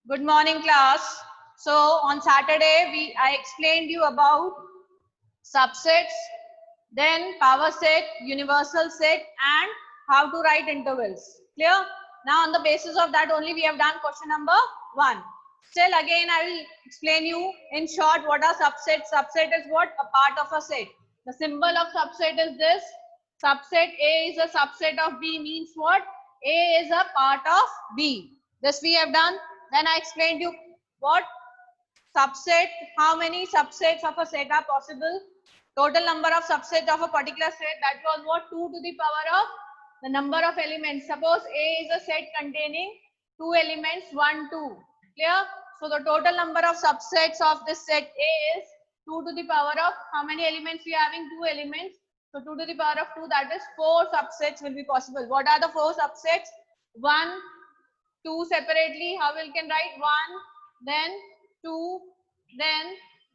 Good morning, class. So on Saturday, I explained you about subsets, then power set, universal set, and how to write intervals. Clear? Now on the basis of that only we have done question number 1. Still again I will explain you in short what are subsets. Subset is what? A part of a set. The symbol of subset is this. Subset A is a subset of B means what? A is a part of B. This we have done. Then I explained you what? Subset, how many subsets of a set are possible? Total number of subsets of a particular set, that was what? 2 to the power of the number of elements. Suppose A is a set containing 2 elements, 1, 2. Clear? So the total number of subsets of this set A is 2 to the power of how many elements we are having? 2 elements. So 2 to the power of 2, that is 4 subsets will be possible. What are the 4 subsets? 1, 2 separately. How we can write? 1, then 2, then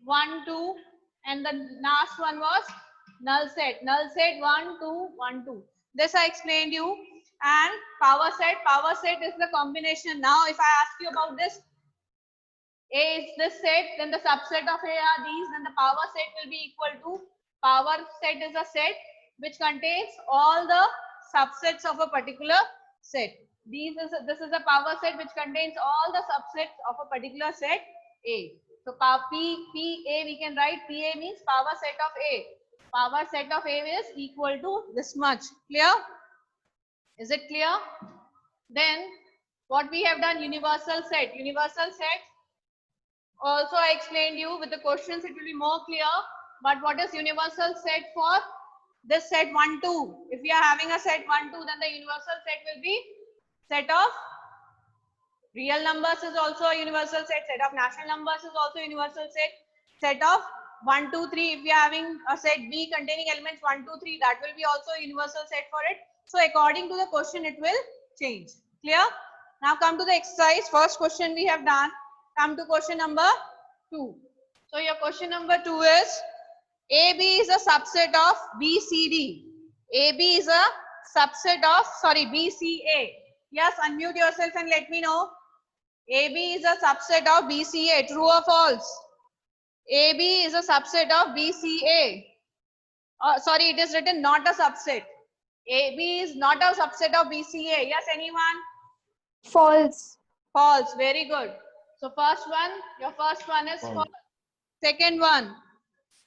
1, 2, and the last one was null set. Null set 1, 2, 1, 2. This I explained you. And power set is the combination. Now if I ask you about this, A is this set, then the subset of A are these, then the power set will be equal to, power set is a set which contains all the subsets of a particular set. This is a power set which contains all the subsets of a particular set A. So PA we can write PA means power set of A. Power set of A is equal to this much. Clear? Is it clear? Then what we have done, universal set. Universal set also I explained you with the questions, it will be more clear. But what is universal set for? This set 1, 2. If we are having a set 1, 2, then the universal set will be set of real numbers is also a universal set. Set of natural numbers is also a universal set. Set of 1, 2, 3. If we are having a set B containing elements 1, 2, 3, that will be also a universal set for it. So according to the question, it will change. Clear? Now come to the exercise. First question we have done. Come to question number 2. So your question number 2 is, AB is a subset of BCD. AB is a subset of, BCA. Yes, unmute yourself and let me know. AB is a subset of BCA. True or false? AB is a subset of BCA. It is written not a subset. AB is not a subset of BCA. Yes, anyone? False. False. Very good. So first one, your first one is false. Second one,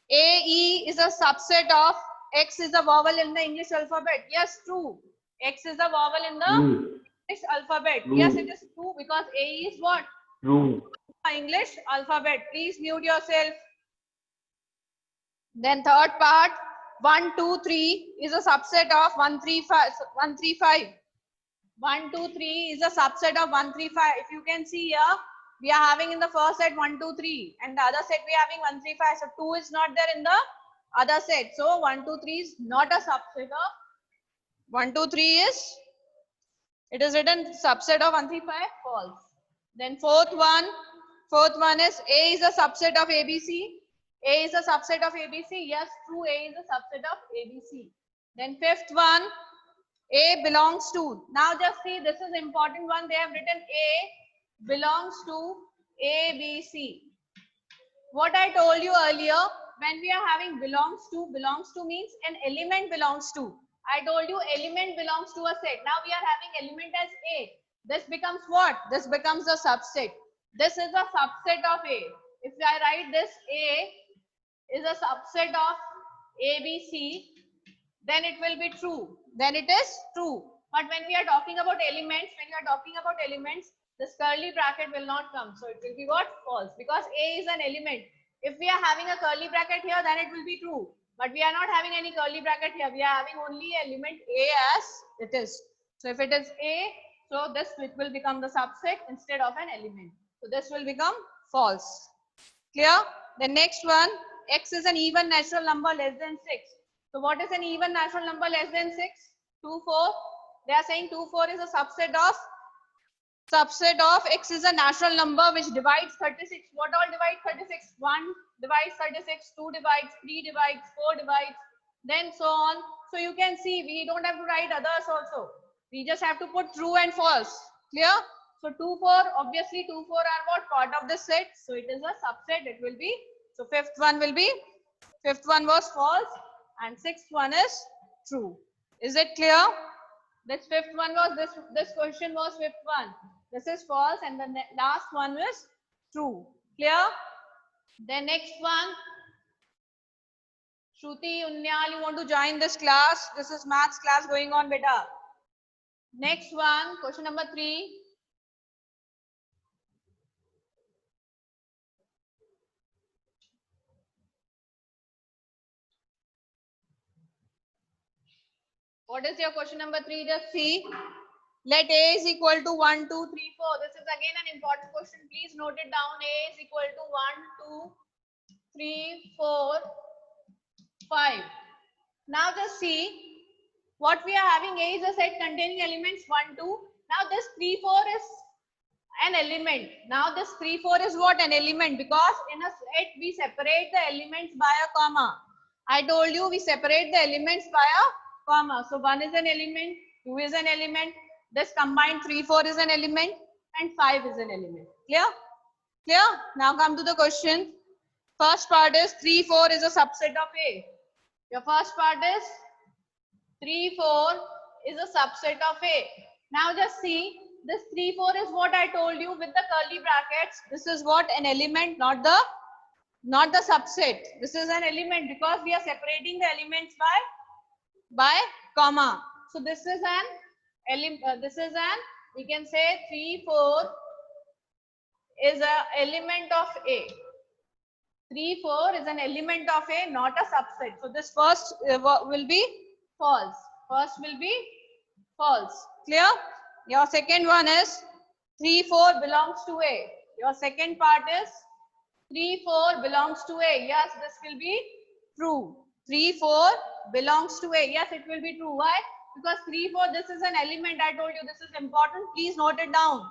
AE is a subset of, X is a vowel in the English alphabet. Yes, true. X is a vowel in the English alphabet. True. Yes, it is true because AE is what? True. English alphabet. Please mute yourself. Then third part, 1, 2, 3 is a subset of 135. 1, 2, 3 is a subset of 135. If you can see here, we are having in the first set 1, 2, 3 and the other set we are having 135. So 2 is not there in the other set. So 1, 2, 3 is not a subset of 1, 2, 3 is, it is written subset of 135. False. Then fourth one is A is a subset of ABC. A is a subset of ABC. Yes, true. A is a subset of ABC. Then fifth one, A belongs to. Now just see, this is important one. They have written A belongs to ABC. What I told you earlier, when we are having belongs to means an element belongs to. I told you element belongs to a set. Now we are having element as A. This becomes what? This becomes a subset. This is a subset of A. If I write this, A is a subset of ABC, then it will be true. Then it is true. But when we are talking about elements, this curly bracket will not come. So it will be what? False. Because A is an element. If we are having a curly bracket here, then it will be true. But we are not having any curly bracket here. We are having only element A as it is. So if it is A, so this will become the subset instead of an element. So this will become false. Clear? The next one, X is an even natural number less than 6. So what is an even natural number less than 6? 2, 4. They are saying 2, 4 is a subset of X is a natural number which divides 36. What all divides 36? 1 divides 36, 2 divides, 3 divides, 4 divides, then so on. So you can see we don't have to write others also. We just have to put true and false. Clear? So 2, 4, obviously 2, 4 are what? Part of the set. So it is a subset. It will be, so fifth one was false and sixth one is true. Is it clear? This fifth one was, this question was fifth one. This is false and the last one is true. Clear? Then next one, Shruti, Unyal, you want to join this class? This is maths class going on, beta. Next one, question number 3. What is your question number 3? Just see. Let A is equal to 1, 2, 3, 4. This is again an important question. Please note it down. A is equal to 1, 2, 3, 4, 5. Now just see. What we are having, A is a set containing elements 1, 2. Now this 3, 4 is an element. Now this 3, 4 is what? An element, because in a set we separate the elements by a comma. I told you we separate the elements by a comma. So 1 is an element, 2 is an element, this combined 3, 4 is an element and 5 is an element. Clear? Clear? Now come to the question. First part is 3, 4 is a subset of A. Your first part is 3, 4 is a subset of A. Now just see, this 3, 4 is what I told you with the curly brackets. This is what? An element, not the subset. This is an element because we are separating the elements by comma. So this is an element. We can say 3, 4 is an element of A. 3, 4 is an element of A, not a subset. So this first will be false. First will be false. Clear? Your second one is 3, 4 belongs to A. Your second part is 3, 4 belongs to A. Yes, this will be true. 3, 4 belongs to A. Yes, it will be true. Why? Because 3, 4, this is an element. I told you this is important. Please note it down.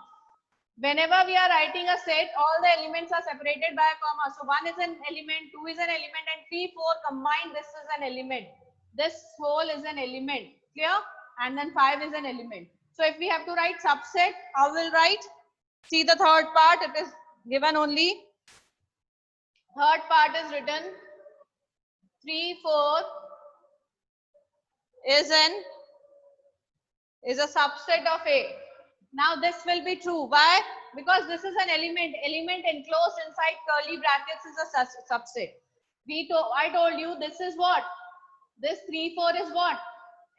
Whenever we are writing a set, all the elements are separated by a comma. So 1 is an element, 2 is an element, and 3, 4 combined, this is an element. This whole is an element. Clear? And then 5 is an element. So if we have to write subset, how will write? See the third part, it is given only. Third part is written 3, 4 is a subset of A. Now this will be true. Why? Because this is an element. Element enclosed inside curly brackets is a subset. I told you this is what? This 3, 4 is what?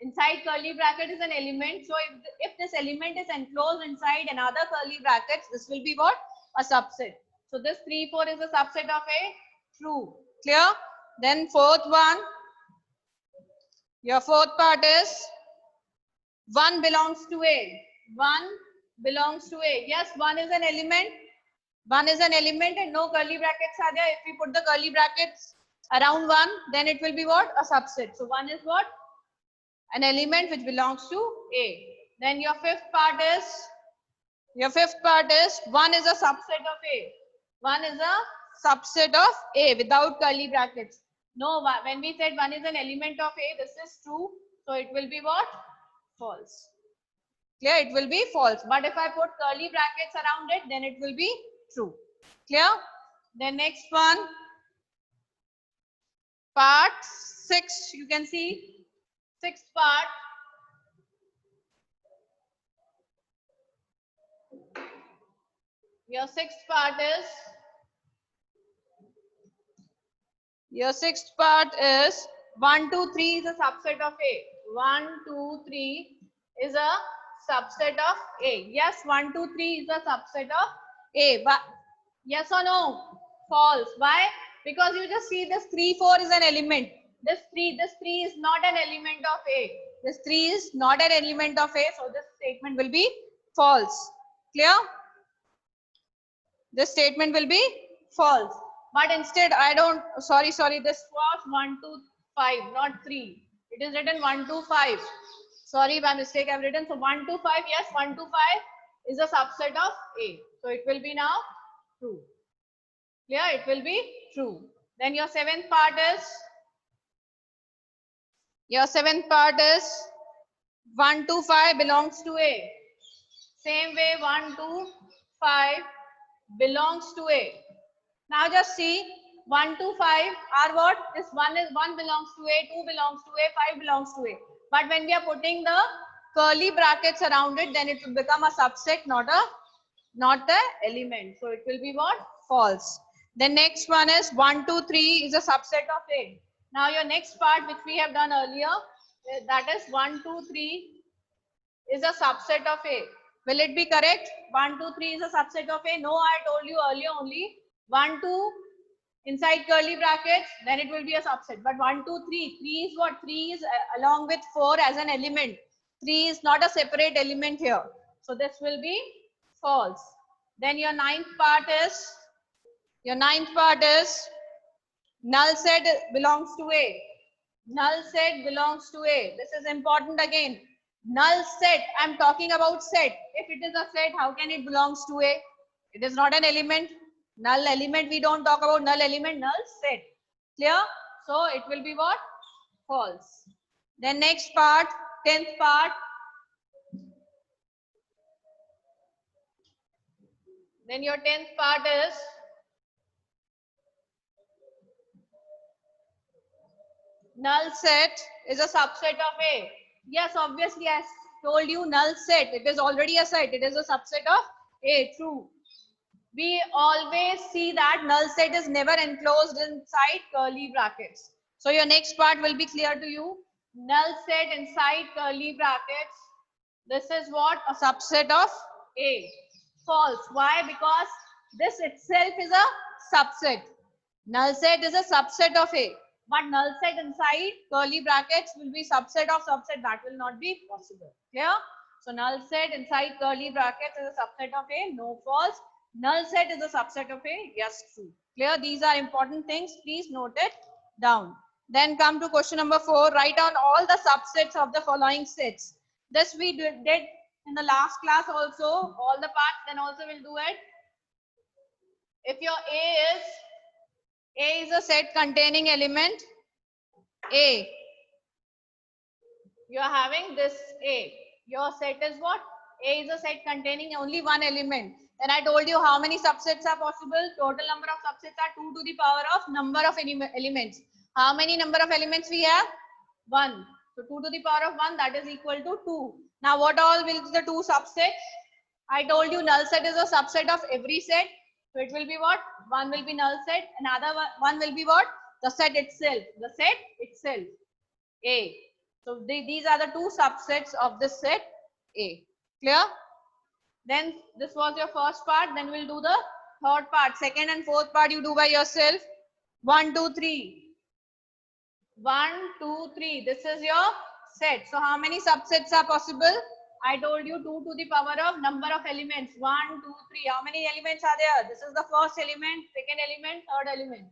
Inside curly bracket is an element. So if this element is enclosed inside another curly brackets, this will be what? A subset. So this 3, 4 is a subset of A. True. Clear? Then fourth one. Your fourth part is 1 belongs to A. 1 belongs to A. Yes, 1 is an element. 1 is an element and no curly brackets are there. If we put the curly brackets around 1, then it will be what? A subset. So 1 is what? An element which belongs to A. Then your fifth part is 1 is a subset of A. 1 is a subset of A without curly brackets. No, when we said 1 is an element of A, this is true. So it will be what? False. Clear? It will be false. But if I put curly brackets around it, then it will be true. Clear? Then next one. Part 6, you can see. Sixth part. Your sixth part is 1, 2, 3 is a subset of A. 1, 2, 3 is a subset of A. Yes, 1, 2, 3 is a subset of A. But yes or no? False. Why? Because you just see this 3, 4 is an element. This 3 is not an element of A. This 3 is not an element of A. So this statement will be false. Clear? This statement will be false. But instead, sorry, this was 1, 2, 5, not 3. It is written 1, 2, 5. Sorry, by mistake I've written. So 1, 2, 5, yes, 1, 2, 5 is a subset of A. So it will be now true. Clear? It will be true. Then your seventh part is 1, 2, 5 belongs to A. Same way 1, 2, 5 belongs to A. Now just see 1 to 5 are what? This one belongs to A, 2 belongs to A, 5 belongs to A. But when we are putting the curly brackets around it, then it will become a subset, not the element. So it will be what? False. The next one is 1, 2, 3 is a subset of A. Now your next part which we have done earlier, that is 1, 2, 3 is a subset of A. Will it be correct? 1, 2, 3 is a subset of A. No, I told you earlier only 1, 2 inside curly brackets, then it will be a subset. But 1, 2, 3, 3 is what? 3 is along with 4 as an element. 3 is not a separate element here. So this will be false. Then your ninth part is null set belongs to A. Null set belongs to A. This is important again. Null set, I'm talking about set. If it is a set, how can it belongs to A? It is not an element. Null element, we don't talk about null element, null set. Clear? So it will be what? False. Then next part, 10th part. Then your 10th part is null set is a subset of A. Yes, obviously, I told you null set. It is already a set. It is a subset of A. True. We always see that null set is never enclosed inside curly brackets. So your next part will be clear to you. Null set inside curly brackets. This is what? A subset of A. False. Why? Because this itself is a subset. Null set is a subset of A. But null set inside curly brackets will be subset of subset. That will not be possible. Clear? So null set inside curly brackets is a subset of A. No, false. Null set is a subset of A. Yes, true. Clear? These are important things. Please note it down. Then come to question number 4. Write down all the subsets of the following sets. This we did in the last class also. All the parts. Then also we'll do it. If your A is a set containing element A. You are having this A. Your set is what? A is a set containing only one element. Then I told you how many subsets are possible. Total number of subsets are 2 to the power of number of elements. How many number of elements we have? 1. So 2 to the power of 1, that is equal to 2. Now what all will be the two subsets? I told you null set is a subset of every set. So it will be what? One will be null set. Another one will be what? The set itself. The set itself. A. So these are the two subsets of this set A. Clear? Then this was your first part. Then we'll do the third part. Second and fourth part you do by yourself. 1, 2, 3. 1, 2, 3. This is your set. So how many subsets are possible? I told you 2 to the power of number of elements. 1, 2, 3. How many elements are there? This is the first element, second element, third element.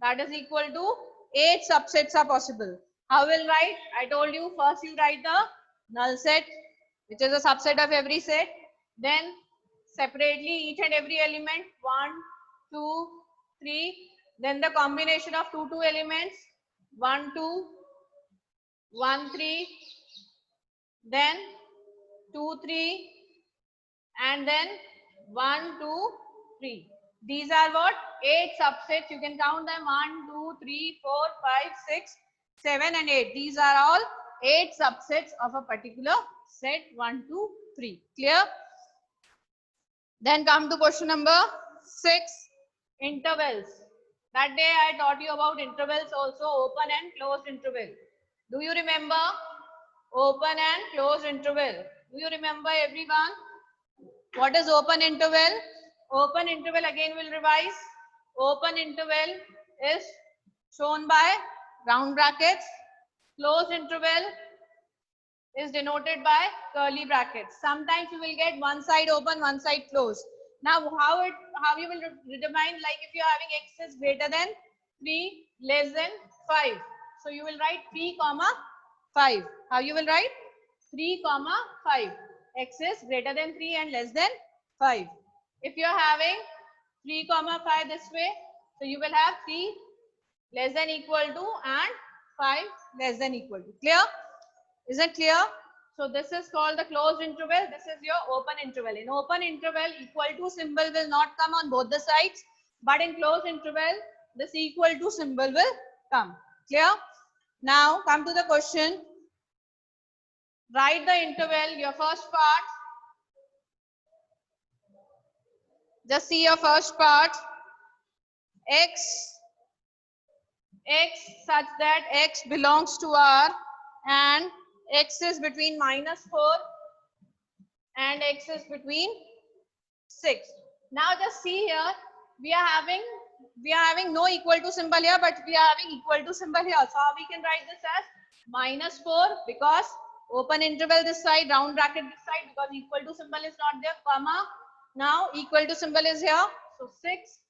That is equal to 8 subsets are possible. How will write? I told you first you write the null set, which is a subset of every set. Then separately each and every element 1, 2, 3. Then the combination of two elements 1, 2, 1, 3. Then 2, 3. And then 1, 2, 3. These are what? 8 subsets. You can count them 1, 2, 3, 4, 5, 6, 7 and 8. These are all 8 subsets of a particular set 1, 2, 3. Clear? Then come to question number 6. Intervals. That day I taught you about intervals also, open and closed interval. Do you remember? Open and closed interval. Do you remember everyone? What is open interval? Open interval, again we'll revise. Open interval is shown by round brackets. Closed interval is denoted by curly brackets. Sometimes you will get one side open, one side closed. Now how you will determine, like if you are having x is greater than 3, less than 5. So you will write 3, 5. How you will write? 3, 5. X is greater than 3 and less than 5. If you are having 3, 5 this way, so you will have 3 less than equal to and 5 less than equal to. Clear? Is it clear? So this is called the closed interval. This is your open interval. In open interval, equal to symbol will not come on both the sides, but in closed interval, this equal to symbol will come. Clear? Now come to the question. Write the interval, your first part. Just see your first part. X such that x belongs to R and x is between -4 and x is between 6. Now just see here, we are having no equal to symbol here, but we are having equal to symbol here. So how we can write this as -4 because open interval this side, round bracket this side, because equal to symbol is not there, comma. Now equal to symbol is here. So 6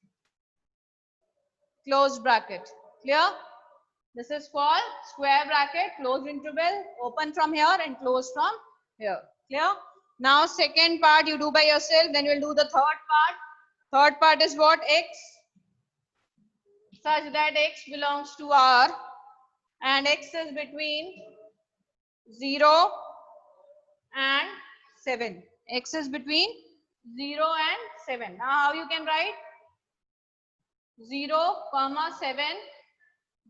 closed bracket. Clear? This is for square bracket, closed interval, open from here and closed from here. Clear? Now second part you do by yourself, then you will do the third part. Third part is what? X such that x belongs to R and x is between 0 and 7. X is between 0 and 7. Now how you can write? 0, 7.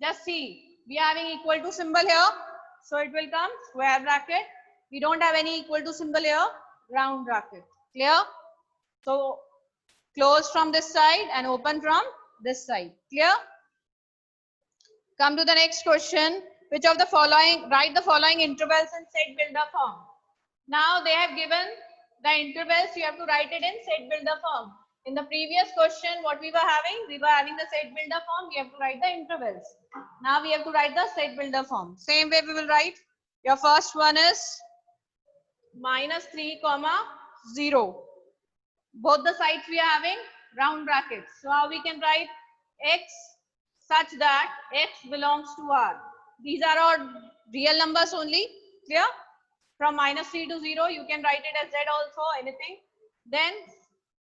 Just see, we are having equal to symbol here. So it will come square bracket. We don't have any equal to symbol here, round bracket. Clear? So close from this side and open from this side. Clear? Come to the next question. Which of the following, write the following intervals in set builder form. Now they have given the intervals, you have to write it in set builder form. In the previous question, what we were having the set builder form, we have to write the intervals. Now we have to write the set builder form. Same way we will write. Your first one is -3, 0. Both the sides we are having round brackets. So how we can write x such that x belongs to R. These are all real numbers only. Clear? From -3 to 0, you can write it as z also, anything. Then,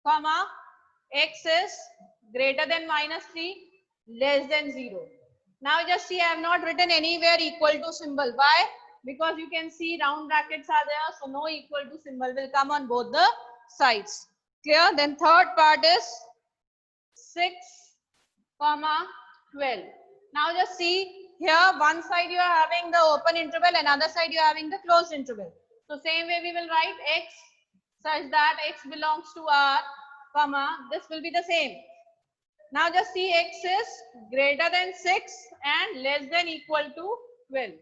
comma, x is greater than -3, less than 0. Now just see, I have not written anywhere equal to symbol. Why? Because you can see round brackets are there, so no equal to symbol will come on both the sides. Clear? Then third part is 6, 12. Now just see, here one side you are having the open interval, another side you are having the closed interval. So same way we will write x such that x belongs to R, comma, this will be the same. Now just see, x is greater than 6 and less than equal to 12.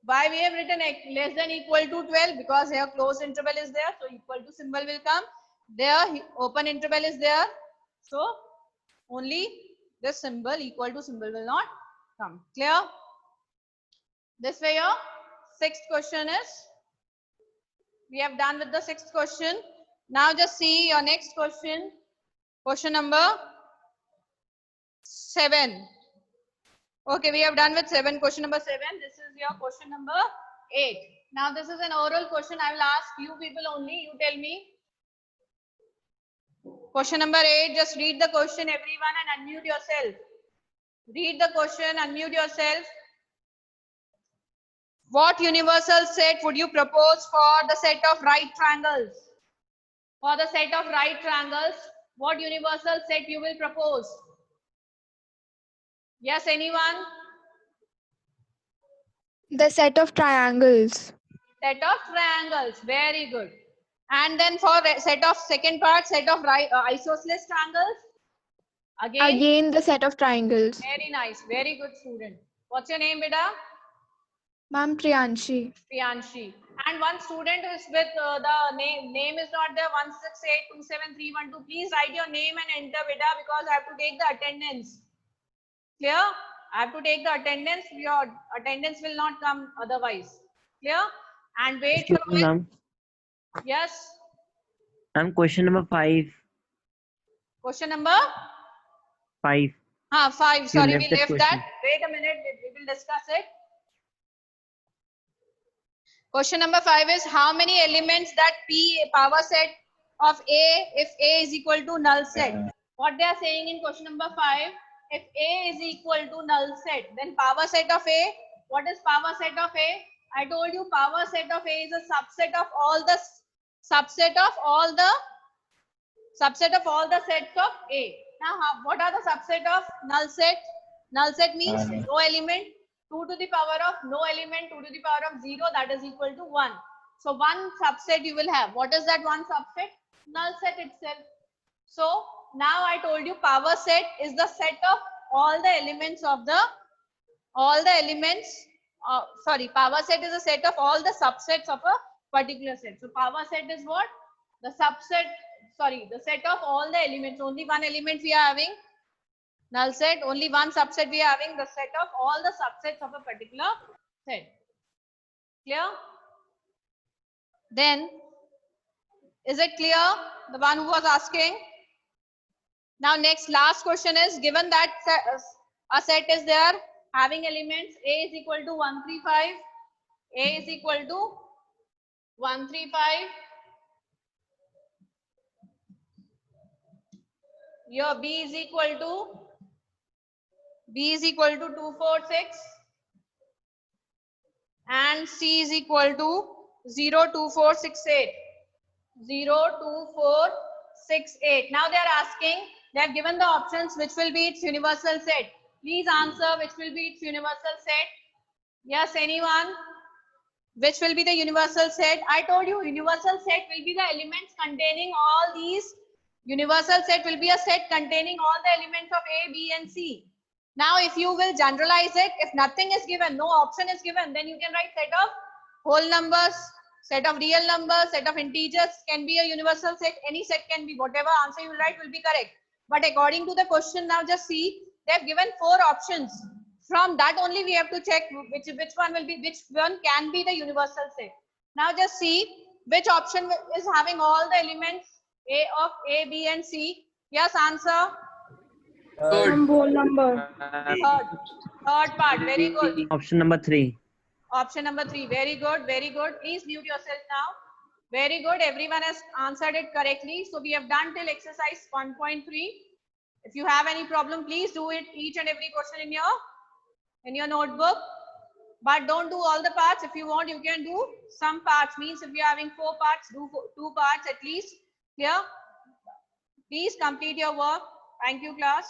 Why we have written x less than equal to 12? Because here closed interval is there, so equal to symbol will come. There open interval is there, so only this symbol equal to symbol will not come. Clear? This way your sixth question is. We have done with the sixth question. Now just see your next question. Question number 7. Okay, we have done with 7. Question number 7. This is your question number 8. Now this is an oral question. I will ask you people only. You tell me. Question number 8. Just read the question, everyone, and unmute yourself. Read the question, unmute yourself. What universal set would you propose for the set of right triangles? For the set of right triangles, what universal set you will propose? Yes, anyone? The set of triangles. Set of triangles. Very good. And then for set of second part, set of isosceles triangles. Again the set of triangles. Very nice. Very good student. What's your name, beta? Ma'am, Priyanshi. Priyanshi. And one student is with the name is not there. 168273112. Please write your name and enter, beta, because I have to take the attendance. Clear? I have to take the attendance. Your attendance will not come otherwise. Clear? And wait for a minute. Yes. Ma'am, question number 5. Question number 5. 5. Sorry, we left question. that. Wait a minute. We will discuss it. Question number 5 is how many elements that P power set of A if A is equal to null set? What they are saying in question number 5, if A is equal to null set, then power set of A, what is power set of A? I told you power set of A is a subset of all the sets of A. Now, what are the subset of null set? Null set means no element. 2 to the power of no element, 2 to the power of 0, that is equal to 1. So one subset you will have. What is that one subset? Null set itself. So now I told you power set is the set of all the elements of the power set is a set of all the subsets of a particular set. So power set is what? The set of all the elements. Only one element we are having. Null set, only one subset we are having, the set of all the subsets of a particular set. Clear? Then, is it clear? The one who was asking? Now next, last question is, given that a set is there having elements, A is equal to 135, A is equal to 135, your B is equal to 246 and C is equal to 02468. 02468. Now they are asking, they have given the options which will be its universal set. Please answer which will be its universal set. Yes, anyone? Which will be the universal set? I told you universal set will be the elements containing all these. Universal set will be a set containing all the elements of A, B and C. Now if you will generalize it, if nothing is given, no option is given, then you can write set of whole numbers, set of real numbers, set of integers can be a universal set. Any set can be, whatever answer you will write will be correct. But according to the question, now just see, they have given 4 options. From that only we have to check which one can be the universal set. Now just see which option is having all the elements of A, B and C. Yes, answer. Whole number. Third part, very good. Option number 3. Option number 3, very good, very good. Please mute yourself now. Very good, everyone has answered it correctly. So we have done till exercise 1.3. If you have any problem, please do it each and every question in your notebook. But don't do all the parts. If you want, you can do some parts. Means if you are having 4 parts, do 2 parts at least. Clear? Please complete your work. Thank you, class.